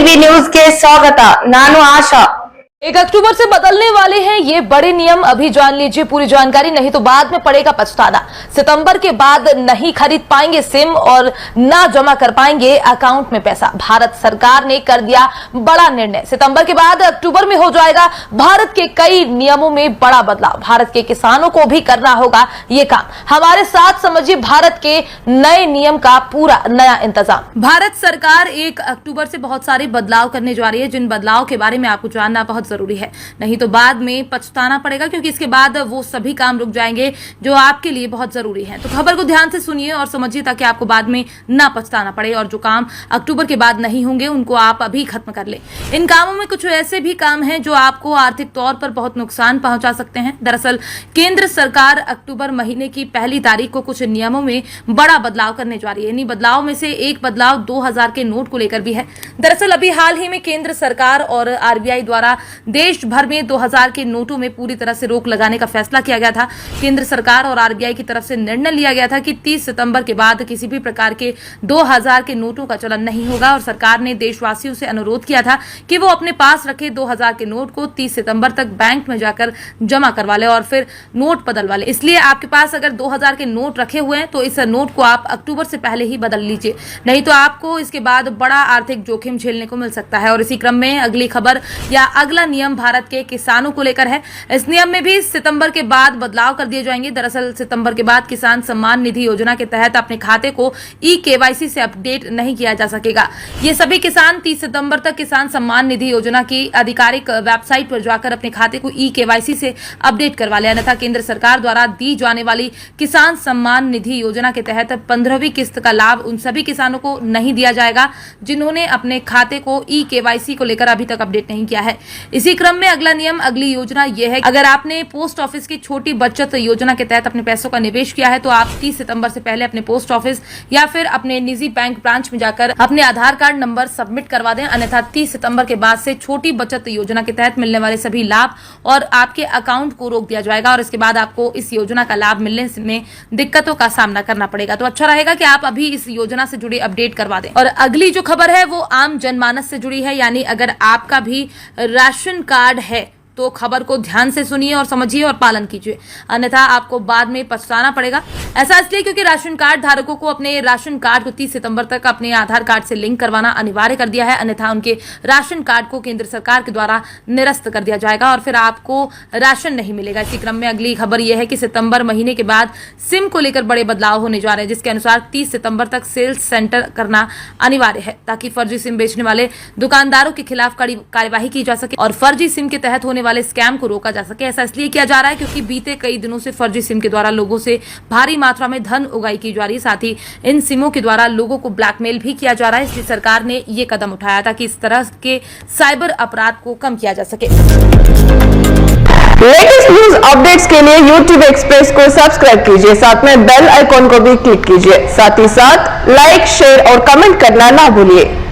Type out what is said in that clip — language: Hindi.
टीवी न्यूज के स्वागत नानु आशा। 1 अक्टूबर से बदलने वाले हैं ये बड़े नियम। अभी जान लीजिए पूरी जानकारी, नहीं तो बाद में पड़ेगा पछताना। सितंबर के बाद नहीं खरीद पाएंगे सिम और ना जमा कर पाएंगे अकाउंट में पैसा। भारत सरकार ने कर दिया बड़ा निर्णय। सितंबर के बाद अक्टूबर में हो जाएगा भारत के कई नियमों में बड़ा बदलाव। भारत के किसानों को भी करना होगा ये काम। हमारे साथ समझिए भारत के नए नियम का पूरा नया इंतजाम। भारत सरकार 1 अक्टूबर से बहुत सारे बदलाव करने जा रही है, जिन बदलाव के बारे में आपको जानना बहुत जरूरी है, नहीं तो बाद में पछताना पड़ेगा, क्योंकि इसके बाद वो सभी काम रुक जाएंगे जो आपके लिए बहुत जरूरी है। तो खबर को ध्यान से सुनिए और समझिए ताकि आपको बाद में ना पछताना पड़े, और जो काम अक्टूबर के बाद नहीं होंगे उनको आप अभी खत्म कर ले। इन कामों में कुछ ऐसे भी काम हैं जो आपको आर्थिक तौर पर बहुत नुकसान पहुंचा सकते हैं। दरअसल केंद्र सरकार अक्टूबर महीने की 1 तारीख को कुछ नियमों में बड़ा बदलाव करने जा रही है। इन्हीं बदलाव में से एक बदलाव 2000 के नोट को लेकर भी है। दरअसल अभी हाल ही में केंद्र सरकार और आरबीआई द्वारा देश भर में 2000 के नोटों में पूरी तरह से रोक लगाने का फैसला किया गया था। केंद्र सरकार और आरबीआई की तरफ से निर्णय लिया गया था कि 30 सितंबर के बाद किसी भी प्रकार के 2000 के नोटों का चलन नहीं होगा, और सरकार ने देशवासियों से अनुरोध किया था कि वो अपने पास रखे 2000 के नोट को 30 सितंबर तक बैंक में जाकर जमा करवा ले और फिर नोट बदलवा ले। इसलिए आपके पास अगर 2000 के नोट रखे हुए हैं तो इस नोट को आप अक्टूबर से पहले ही बदल लीजिए, नहीं तो आपको इसके बाद बड़ा आर्थिक जोखिम झेलने को मिल सकता है। और इसी क्रम में अगली खबर या अगला नियम भारत के किसानों को लेकर है। इस नियम में भी सितंबर के बाद बदलाव कर दिए जाएंगे। दरअसल सितंबर के बाद किसान सम्मान निधि योजना के तहत अपने खाते को ई-केवाईसी से अपडेट नहीं किया जा सकेगा। ये सभी किसान 30 सितंबर तक किसान सम्मान निधि योजना की आधिकारिक वेबसाइट पर जाकर अपने खाते को ई-केवाईसी से अपडेट करवा ले, अन्यथा केंद्र सरकार द्वारा दी जाने वाली किसान सम्मान निधि योजना के तहत 15वीं किस्त का लाभ उन सभी किसानों को नहीं दिया जाएगा जिन्होंने अपने खाते को ई-केवाईसी को लेकर अभी तक अपडेट नहीं किया है। इसी क्रम में अगला नियम, अगली योजना यह है, अगर आपने पोस्ट ऑफिस की छोटी बचत योजना के तहत अपने पैसों का निवेश किया है तो आप 30 सितंबर से पहले अपने पोस्ट ऑफिस या फिर अपने निजी बैंक ब्रांच में जाकर अपने आधार कार्ड नंबर सबमिट करवा दें, अन्यथा 30 सितंबर के बाद से छोटी बचत योजना के तहत मिलने वाले सभी लाभ और आपके अकाउंट को रोक दिया जाएगा, और इसके बाद आपको इस योजना का लाभ मिलने में दिक्कतों का सामना करना पड़ेगा। तो अच्छा रहेगा कि आप अभी इस योजना से जुड़े अपडेट करवा दें। और अगली जो खबर है वो आम जनमानस से जुड़ी है, यानी अगर आपका भी राशन कार्ड है तो खबर को ध्यान से सुनिए और समझिए और पालन कीजिए, अन्यथा आपको बाद में पछताना पड़ेगा। ऐसा इसलिए क्योंकि राशन कार्ड धारकों को अपने राशन कार्ड को 30 सितंबर तक अपने आधार कार्ड से लिंक करवाना अनिवार्य कर दिया है, अन्यथा उनके राशन कार्ड को केंद्र सरकार के द्वारा निरस्त कर दिया जाएगा और फिर आपको राशन नहीं मिलेगा। इसी क्रम में अगली खबर यह है कि सितंबर महीने के बाद सिम को लेकर बड़े बदलाव होने जा रहे हैं, जिसके अनुसार 30 सितंबर तक सेल्स सेंटर करना अनिवार्य है, ताकि फर्जी सिम बेचने वाले दुकानदारों के खिलाफ कड़ी कार्यवाही की जा सके और फर्जी सिम के तहत होने वाले स्कैम को रोका जा सके। ऐसा इसलिए किया जा रहा है क्योंकि बीते कई दिनों से फर्जी सिम के द्वारा लोगों से भारी मात्रा में धन उगाही की जा रही है, साथ ही इन सिमों के द्वारा लोगों को ब्लैकमेल भी किया जा रहा है। इसलिए सरकार ने ये कदम उठाया ताकि इस तरह के साइबर अपराध को कम किया जा सके। लेटेस्ट न्यूज अपडेट्स के लिए YouTube एक्सप्रेस को सब्सक्राइब कीजिए, साथ में बेल आइकॉन को भी क्लिक कीजिए। साथ ही साथ लाइक, शेयर और कमेंट करना ना भूलिए।